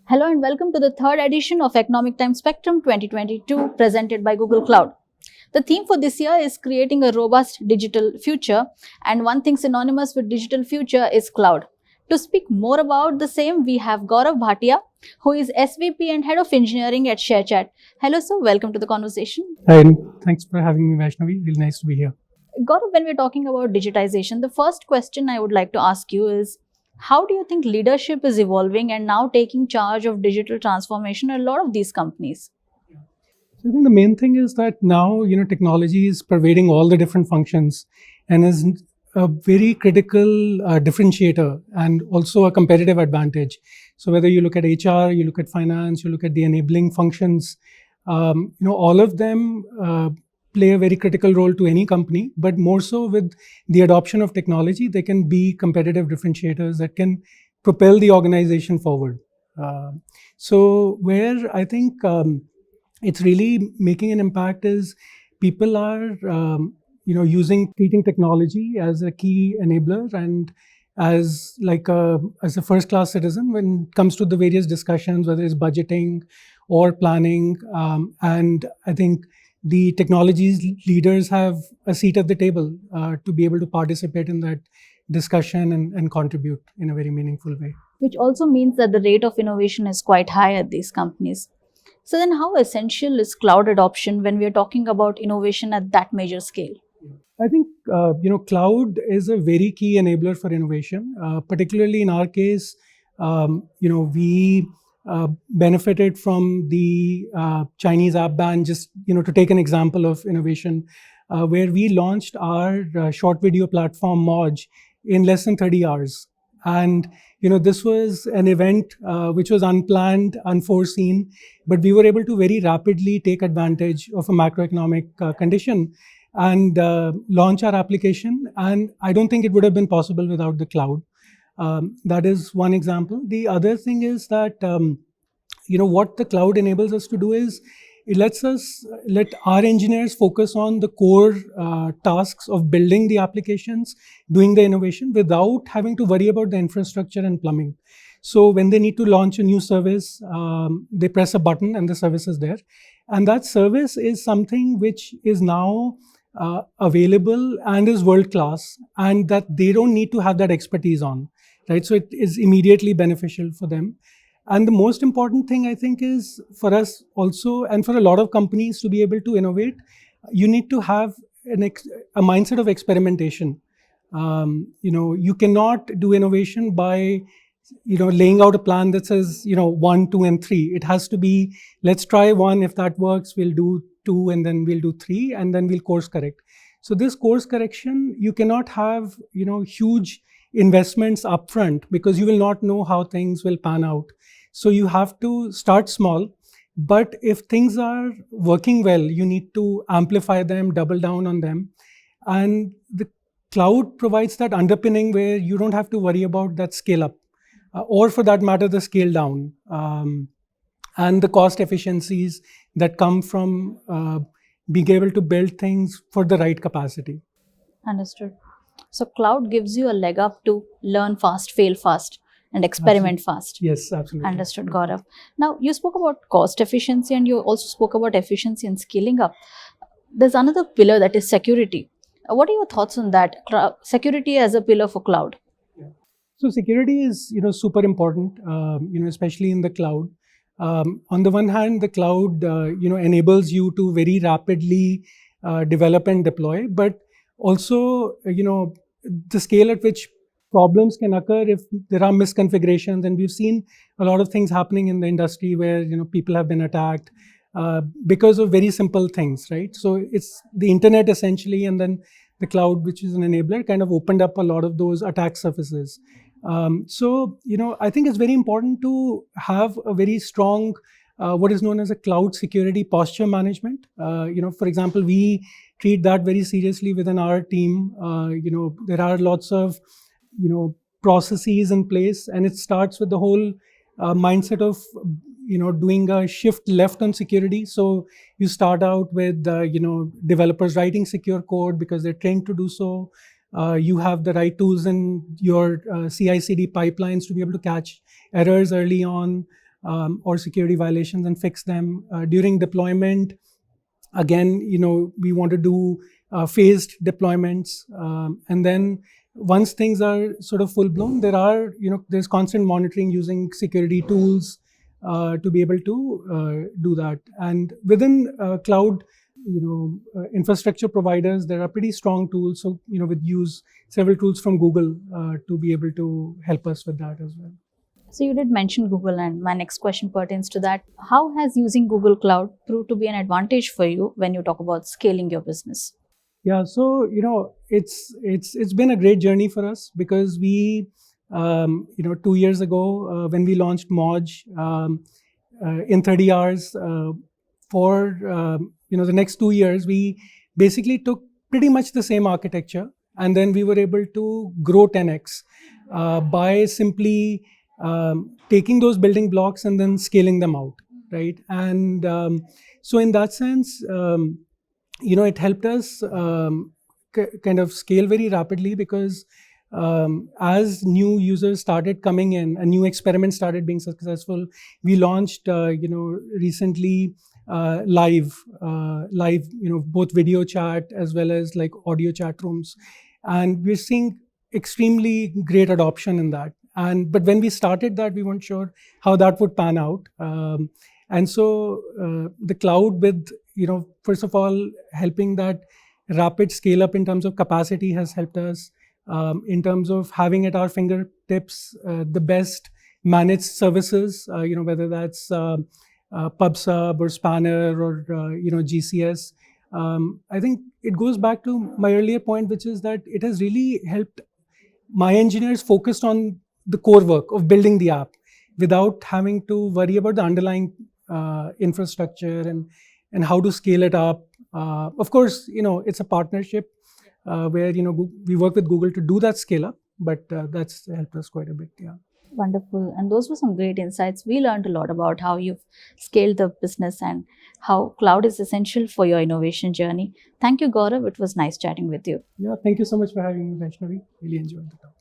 Hello and welcome to the third edition of Economic Time Spectrum 2022 presented by Google Cloud. The theme for this year is creating a robust digital future, and one thing synonymous with digital future is cloud. To speak more about the same, we have Gaurav Bhatia, who is SVP and Head of Engineering at ShareChat. Hello sir, welcome to the conversation. Hi, and thanks for having me, Vaishnavi. Really nice to be here. Gaurav, when we're talking about digitization, the first question I would like to ask you is, how do you think leadership is evolving and now taking charge of digital transformation in a lot of these companies? So I think the main thing is that now, technology is pervading all the different functions and is a very critical differentiator and also a competitive advantage. So whether you look at HR, you look at finance, you look at the enabling functions, all of them play a very critical role to any company, but more so with the adoption of technology, they can be competitive differentiators that can propel the organization forward. So where I think it's really making an impact is people are, treating technology as a key enabler and as a first class citizen when it comes to the various discussions, whether it's budgeting or planning. And I think the technologies leaders have a seat at the table to be able to participate in that discussion and contribute in a very meaningful way. Which also means that the rate of innovation is quite high at these companies. So then how essential is cloud adoption when we are talking about innovation at that major scale? I think, cloud is a very key enabler for innovation, particularly in our case. We benefited from the Chinese app ban, just to take an example of innovation, where we launched our short video platform Moj in less than 30 hours. And this was an event which was unplanned, unforeseen, but we were able to very rapidly take advantage of a macroeconomic condition and launch our application. And I don't think it would have been possible without the cloud. That is one example. The other thing is that, what the cloud enables us to do is it lets us let our engineers focus on the core tasks of building the applications, doing the innovation without having to worry about the infrastructure and plumbing. So when they need to launch a new service, they press a button and the service is there. And that service is something which is now available and is world class, and that they don't need to have that expertise on, right? So it is immediately beneficial for them. And the most important thing, I think, is for us also, and for a lot of companies to be able to innovate, you need to have a mindset of experimentation. You cannot do innovation by, laying out a plan that says, 1, 2, and 3. It has to be, let's try 1. If that works, we'll do 2, and then we'll do 3, and then we'll course correct. So this course correction, you cannot have, huge investments upfront because you will not know how things will pan out. So you have to start small, but if things are working well, you need to amplify them, double down on them. And the cloud provides that underpinning where you don't have to worry about that scale up, or for that matter, the scale down, and the cost efficiencies that come from being able to build things for the right capacity. Understood. So cloud gives you a leg up to learn fast, fail fast, and experiment fast. Yes, absolutely. Understood, Gaurav. Now, you spoke about cost efficiency and you also spoke about efficiency and scaling up. There's another pillar, that is security. What are your thoughts on that? Security as a pillar for cloud. So security is, super important, especially in the cloud. On the one hand, the cloud, enables you to very rapidly develop and deploy, but also, the scale at which problems can occur if there are misconfigurations. And we've seen a lot of things happening in the industry where, people have been attacked because of very simple things, right? So it's the internet essentially, and then the cloud, which is an enabler, kind of opened up a lot of those attack surfaces. So, I think it's very important to have a very strong, what is known as a cloud security posture management. For example, we treat that very seriously within our team. There are lots of, processes in place, and it starts with the whole mindset of, doing a shift left on security. So you start out with, developers writing secure code because they're trained to do so. You have the right tools in your CI/CD pipelines to be able to catch errors early on. or security violations and fix them. During deployment, again, we want to do phased deployments, and then once things are sort of full blown, there's constant monitoring using security tools to be able to do that. And within cloud, infrastructure providers, there are pretty strong tools. So we use several tools from Google to be able to help us with that as well. So you did mention Google, and my next question pertains to that. How has using Google Cloud proved to be an advantage for you when you talk about scaling your business? Yeah, so it's been a great journey for us, because we 2 years ago, when we launched Moj, in 30 hours, for the next 2 years, we basically took pretty much the same architecture, and then we were able to grow 10x by simply taking those building blocks and then scaling them out, right? And so in that sense, it helped us kind of scale very rapidly, because as new users started coming in and new experiments started being successful, we launched recently live, both video chat as well as like audio chat rooms, and we're seeing extremely great adoption in that. But when we started that, we weren't sure how that would pan out, and so the cloud, with first of all, helping that rapid scale up in terms of capacity, has helped us in terms of having at our fingertips the best managed services, whether that's PubSub or Spanner or GCS. I think it goes back to my earlier point, which is that it has really helped my engineers focused on the core work of building the app without having to worry about the underlying infrastructure and how to scale it up. Of course, it's a partnership where we work with Google to do that scale up, but that's helped us quite a bit. Yeah. Wonderful. And those were some great insights. We learned a lot about how you've scaled the business and how cloud is essential for your innovation journey. Thank you, Gaurav. It was nice chatting with you. Yeah, thank you so much for having me, Vaishnavi. Really enjoyed the talk.